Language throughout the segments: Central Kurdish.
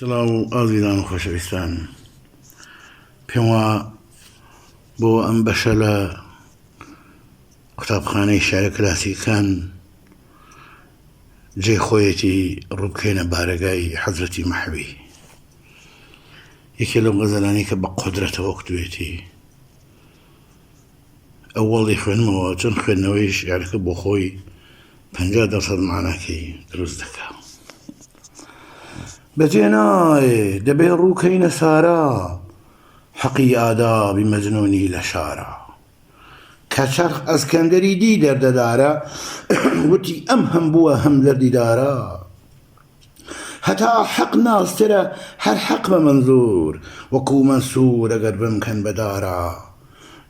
سڵاو و ئازیزان و خۆشەویستان، پێم وە بۆ ئەم بەشە لە قوتابخانەی شێعرە کلاسیکان جێخۆیەتی ڕووبکەینە بارەگای حەزرەتی مەحوی، یەکێ لەو غەزەلانەی کە بە قودرەتەوە کوتوێتی. ئەوەڵی خوێنمەوە، چەند خوێندنەوەی شێعرەکە بۆ خۆی 50% معناکەی دروست دەکات. بەجێ نایێ دەبێ ڕووکەینە سارا، حەقی ئادابی مەجنوونی لە شارە. کە چەرخ ئەسکەندەری دی دەردەدارە، وتی ئەم هەم بووە هەم دەردیدارە. هەتا حەق ناسترە هەر حەق بە منزور، وەکوو مەنسوور ئەگەر بمکەن بەدارە.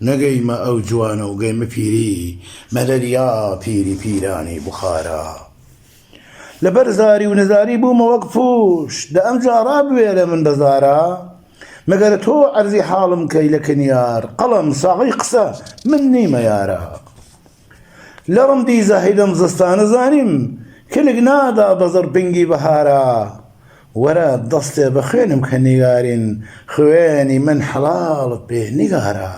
نەگەیمە ئەو جوانە و گەیمە پیری، مەدەدیا پیری پیرانی بوخارە. لەبەر زاری و نەزاری بوومە وەک پوش، دە ئەمجا ڕابوێرە من بەزارە. مەگەر تۆ عەرزی حاڵم کەی لە کنیار، قەڵەم ساغی قسە من نیمە یارە. لەڕم دی زاهیدەم زستانە زانیم، کلک نادا بەزەر پنگی بەهارە. وەرە دەستێ بە خوێنم کە نیگارین، خوێنی من حەڵاڵت پێ نیگارە.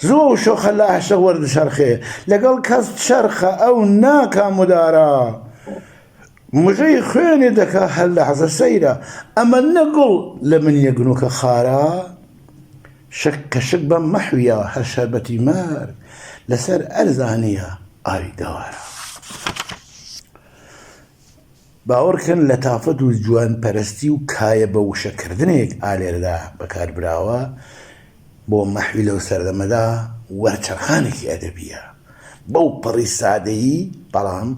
زوو شۆخە لە عەشق وەردەچەرخێ، لەگەڵ کەس چەرخە ئەو ناکا مودارە. مژەی خوێنێ دەکا هەر لەحزە سەیرە، ئەمە نەگوڵ لە من یەگنوکە خارە. شک کە شک بە مەحویە هەر شەربەتی مەرگ، لەسەر ئەرزانیە ئاوی دەوارە. باوەڕکەن لەتافەت و جوان پەرستی و کایە بە وشەکردنێک ئالێرەدا بەکاربراوە، بۆ مەحوی لەو سەردەمەدا وەرچەرخانێکی ئەدەبیە. بەو پەڕی سادەیی بەڵام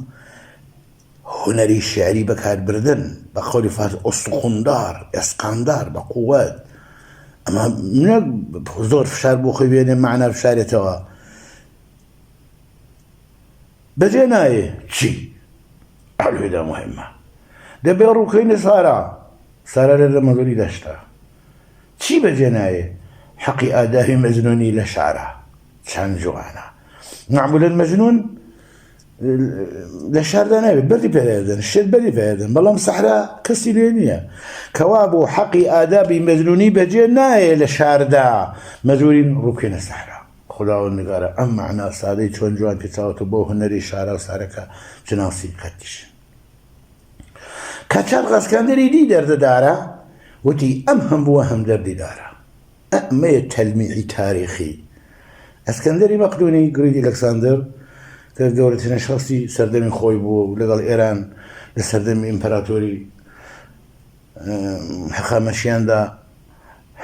هونەری شێعری بەکاربردن، بە قەولی فارس ئوستخوندار، ئێسقاندار، بە قووەت. ئەمە زۆر فشار بۆ خۆی بێنێ معنە فشارێتەوە. بەجێ نایێ چی؟ ئەلوێدا مهمە. دەبێ ڕووکەینە سارا، سارا لە مەزۆری دەشتە. چی بەجێ نایێ؟ حەقی ئادابی مەجنوونی لە شارە. چەند جوانە. معمولاً مەجنون لە شاردا ناوێت بەردی پێدەدەن، شێت بەردی پێدەدەن، بەڵام سەحرا کەسی لێ نییە. کەوا بۆ حەقی ئادابی مەجنونی بەجێ نایێ لە شاردا، مەجبورین ڕووکەینە سەحرا. خوداوەند نگارە ئەم معنە سادەی چۆن جوان پێچاوەتە بۆ هونەری شارە و سارەکە جناسی قەتیش. کە چەرخ ئەسکەندەری دی دەردەدارە، وتی ئەم هەم بووە هەم دەردیدارە. ئەمەیە تەلمیعی تاریخی. ئەسکەندەری مەقدونی گڕیدی ئەلەکساندر کە گەورەترین شەخسی سەردەمی خۆی بووە و لەگەڵ ئێران لە سەردەمی ئیمپەراتۆری هەخامەشیاندا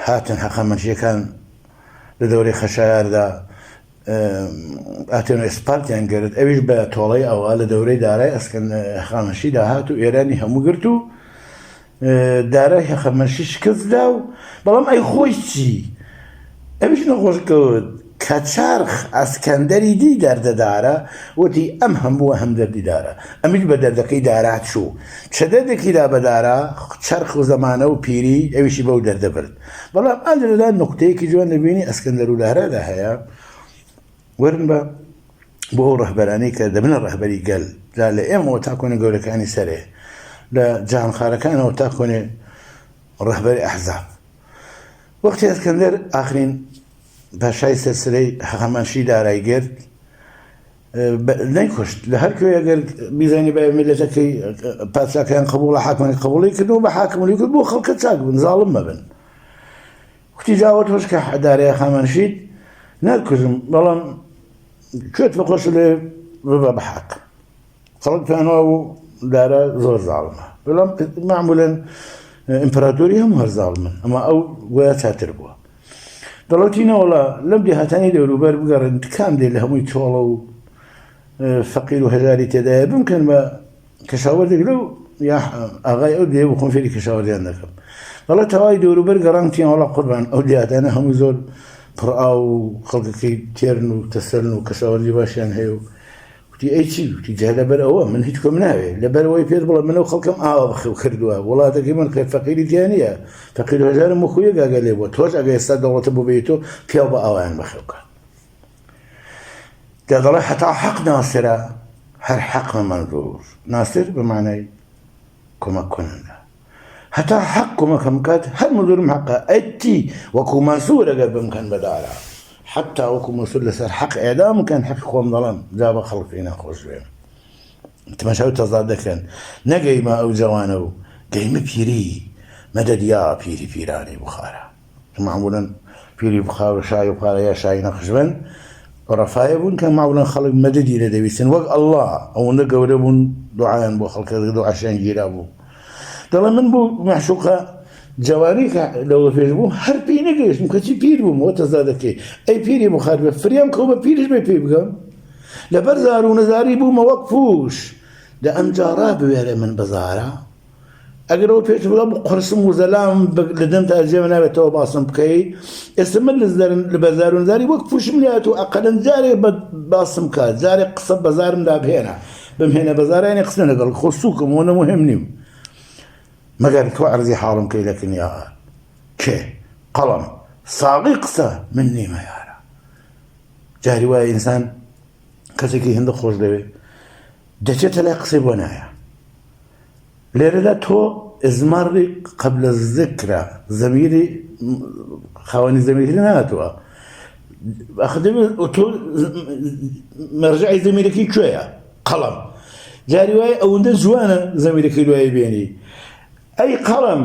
هاتن. هەخامەشیەکان لە دەورەی خەشایاردا ئاتێنۆ ئێسپارتیان گرت، ئەویش بە تۆڵەی ئەوە لە دەورەی دارای هەخامەشیدا هات و ئێرانی هەموو گرت و دارای هەخامەشی شکستدا و بەڵام ئەی خۆی چی؟ ئەویش نەخۆش کەوت کە چەرخ ئەسکەندەری دی دەردەدارە، وتی ئەم هەم بووە هەم دەردیدارە. ئەمیش بە دەردەکەی دارات چوو، چە دەردێکیدا بەدارە چەرخ و زەمانە و پیری ئەویشی بەو دەردەبرد. بەڵام ئەلێرەدا نوقتەیەکی جوان دەبینی ئەسکەندەر و لارەدا هەیە. وەرن بە بۆ ئەو ڕەهبەرانەی کە دەبنە ڕەهبەری گەل، جا لە ئێمەوە تا کۆنە گەورەکانی سەرێ، لە جیهانخوارەکانەوە تا کۆنێ ڕەهبەری ئەحزاب. وەختی ئەسکەندەر ئاخرین پاشای سەرسرەی هەخامەشی دارای گرت، نەیکوشت. لە هەر کوێ ئەگەر بیزانی بە میلەتەکەی پادشاکەیان قبوڵە حاکمانی قبوڵی کردو بە حاکمولی کرد بۆ خەڵکە چاک بن، زاڵم مەبن. وتی جاوە تۆش کە دارای هەخامەشیت نەرکوژم، بەڵام کوێت بەخۆش لێ ببە بە حاکم. خەڵک توانەوە و دارە زۆر زاڵمە، بەڵام معمولاً ئیمپەراتۆری هەموو هەر زاڵمن، ئەمە ئەو گویا چاتر بووە. دەڵەتینەوەڵە لەم دێهاتانی دەوروبەر بگەڕن کام دێ لە هەمووی تۆڵە و فەقیر و هەژاری تێدایە بمکەن بە کەشاوەردێک لەو یا ئاغای ئەو دێ بخۆن فێری کەشاوەردیان دەکەم. دەڵێت تەواوی دەوروبەر گەڕانتیانوەڵا قوربان ئەو دێهاتانە هەموو زۆر پڕئا و خەڵکەکەی تێرن و تەسەرن و کەشاوەردی باشیان هەیە و وتی ئەی چی؟ وتی جا لەبەر ئەوە من هیچ کۆم ناوێ، لەبەرەوەی پێت بڵێ منە و خەڵکەم ئاوا بەخێو کردووە، وڵاتەکەی من خێر فەقیری تیانە، فەقیر و هەژارم وەخویە گاگە لێ بووە، تۆش ئەگە ئێستا دەوڵەتە بۆ بێتۆ پیاو بە ئاوایان بەخێوکە. دەڵێ هەتا حەق ناسرە هەر حەق منظور. ناسر بە معنای کۆمەک کننده. هەتا حەقکم کات هەر مزورم حەقە ئەتی وەکو مەسوورەگەر بمکەن بەدارە حتا وەکو مەسوور لەسەر حەق ئێدام بکەن حەق خۆم دەڵێم جا بە خەڵکی نەخۆش بێن تماشاو تەزاد دەکەن نەگەیمە ئەو جوانە و گەیمە پیری مەدەد یا پیری پیرانی بخارە معمولاً پیری بخار و شای و بخارە یا شای نەخشبن ڕەفایە بوون کە معمولاً خەڵک مەدەدی لە دەویستن وەک ئەڵڵا ئەوەندە گەورە بوون دوعایان بۆ خەڵکە دوعاشیان گیرا بوو دەڵێ من بوو مەحشوقە جواری کە لەوە پێش بوو هەر پێی نەگەیشتم کەچی پیر بووم وە تەزا دەکەی ئەی پیری بخار بێ فریام کەو بە پیرش بێ پێی بگەم لەبەر زار و نەزاری بوومە وەک پوش لە ئەمجا ڕابوێرە من بەزارە ئەگەرەوە پێش بڵە قرسم و زەلام لە دەم تا جێمە ناوێتەوە باسم بکەیت ئێستا من لە بەزار و نەزاری وەک پوشم لێت و ئەقەلەن جارێ باسم کات جارێک قسە بەزارمدا بهێنە بمهێنە بەزارانی قسە لەگەڵ خۆ سووکم وەنە مهم نیم مەگەر تۆ عەرزی حاڵم کەی لەکن یا کێ قەڵەم ساغی قسە من نیمە یارە جاری وایە ئینسان کەسێکی هەندە خۆش دەوێت دەچێتە لای قسەی بۆ نایە لێرەدا تۆ ئزماری قبل الذکرە زەمیری خاوەنی زەمیری ناتوە تۆ مەرجعی زەمیرەکەی کوێیە قەڵەم جاری وایە ئەوەندە جوانە زەمیرەکەی دوای بێنی ئەی قەڵەم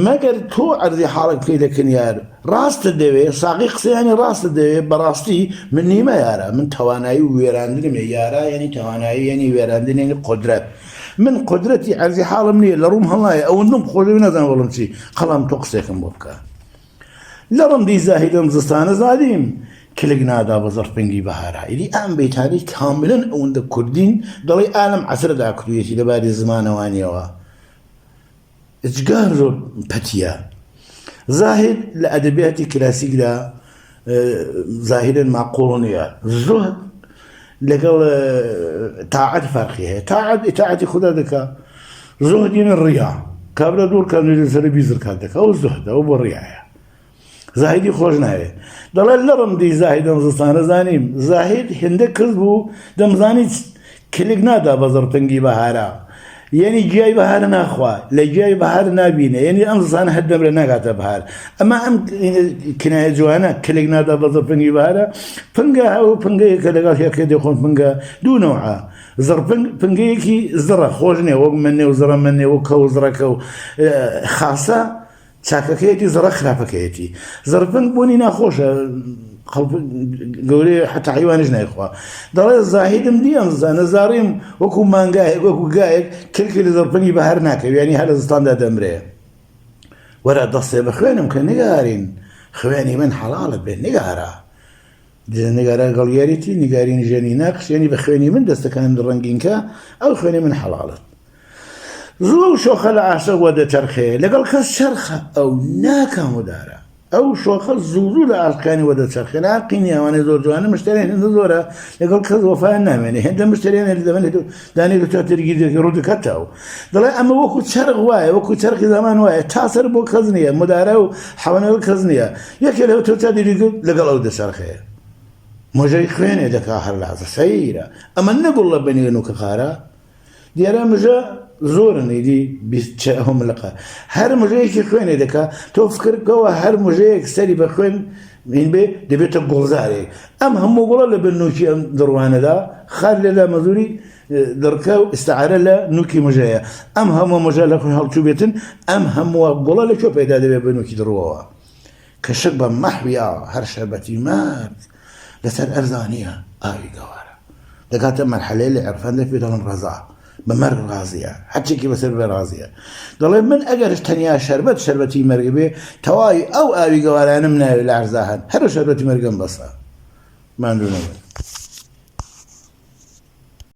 مەگەر تۆ عەرزی حاڵت پێی دەکەن یار ڕاستت دەوێت ساقی قسەیانی ڕاستت دەوێت بەڕاستی من نیمە یارە من توانایی وێراندنمێ یارە یعنی توانایی یعنی وێراندنێنی قدرەت من قدرەتی عەرزی حاڵم نییە لە ڕووم هەڵایە ئەوەندەم خۆشەوی نەزانم وەڵم چی قەڵەم تۆ قسێکم بۆ بکە لە ڕەمدی زاهیدەم زستانە زادیم کلک نادا بە زەرفنگی بەهارا ئیدی ئەم بەیتاری کاملەن ئەوەندە کوردین دەڵێ ئالەم عەسرەدا کردوویەتی لەباری زمانەوانیەوە إجگار زۆر پەتیە زاهد لە ئەدەبیاتی کلاسیکدا زاهدن معقوڵ نییە زۆر لەگەڵ تاعەت فەرقی هەیە تاعەت ئیتاعەتی خوددا دەکا زۆهدینە ڕیا کابرا دوور کە لەسەر بیزر کات دەکا ئەو زۆهدە ئەو بۆ ڕیایە زاهدی خۆش ناوێت دەڵێ لە ڕەمدی زاهدەم زستانە زانیم زاهد هێندە کەس بوو دەمزانی کلک نادا بە زەرفەنگی بەهارا یعنی گیای بەهار ناخوا لە گیای بەهار نابینە یعنی ئەم زستانە هەر دەبرە ناگاتە بەهار ئەمە ئەم کنایە جوانە کلک نادا بە زەرفەنگی بەهارە پنگە ئەو پنگەیەکە لەگەڵ هێکە دەخۆن پنگە دوو نەوعە پنگەیەکی زڕە خۆش نیە وەک منێ و زڕە منێ و کە و زڕەکە و خاسە چاکەکەیەتی زڕە خراپەکەیەتی زەرفەنگ بوونی ناخۆشە گەورەی حتا حیوانیش نایخوا دەڵێ زاهیدم دیەم نەزاریم وەکو مانگایەک وەکو گایەک کلکی لە زەرفەنگی بەهار ناکەوێت ینی هەر لە زستاندا دەمرێ وەرە دەستێ بە خوێنم کە نگارین خوێنی من حەڵاڵت بێ نگارە نگارە گەڵیاریتی نگارین ژێنی ناقش ینی بە خوێنی من دەستەکان ڕەنگینکە ئەو خوێنی من حەڵاڵت زوو شۆخە لە عاشق وە دەچەرخێ لەگەڵ کەس چەرخە ئەو ناکەم ودارە ئەو شۆخە زوو لە عاشقانی وە دەچەرخێ ناقینی ئەوانەی زۆر جوانە مشتریان هێندە زۆرە لەگەڵ کەس وەفایان نامێنێ هێندە مشتریان دەبێت دانێت تا تێرگی ڕوو دەکەتەوە دەڵێ ئەمە وەکو چەرخ وایە وەکو چەرخی زەمان وایە تا سەر بۆ کەس نییە مدارە و حەوەنەوە کەس نییە یەکێ لەوە تۆ تا دیریگرت لەگەڵ ئەو دەچەرخێ مۆژەی خوێنێ دەکا هەر لازە سەیرە ئەمە نەگوڵ لە بەنێن و کەخارە دیارە مژە زۆرن ئیدی هەملقە هەر مژەیەکی خوێنێ دەکا تۆ فکرکەوە هەر مژەیەک سەری بە خوێن بێ دەبێتە گوڵزارێک ئەم هەموو گوڵە لە بنووکی ئەم دڕوانەدا خار لێدا مەزوری دەڕکە و ئستعارە لە نوکی مژەیە ئەم هەموو مژە لە خوێن هەڵچوو بێتن ئەم هەموو گوڵە لەکوێ پەیدا دەبێت بە نوکی دڕوەوە کە شک بە مەحویا هەر شەربەتی مارد لەسەر ئەرزانیە ئاوی گەوارە دەکاتە مەرحەلەی لە عێرفاندا پێ دەڵێن ڕەزا بمەرگ ڕازیە هەرچێکی بەسەر بێ ڕازیە دەڵێ من ئەگەرش تەنیا شەربەتی مەرگ بێ تەواوی ئەو ئاوی گەوارانم ناوێت لە عەرزا هەن هەر شەربەتی مەرگم بەسە ماندوو نەبێت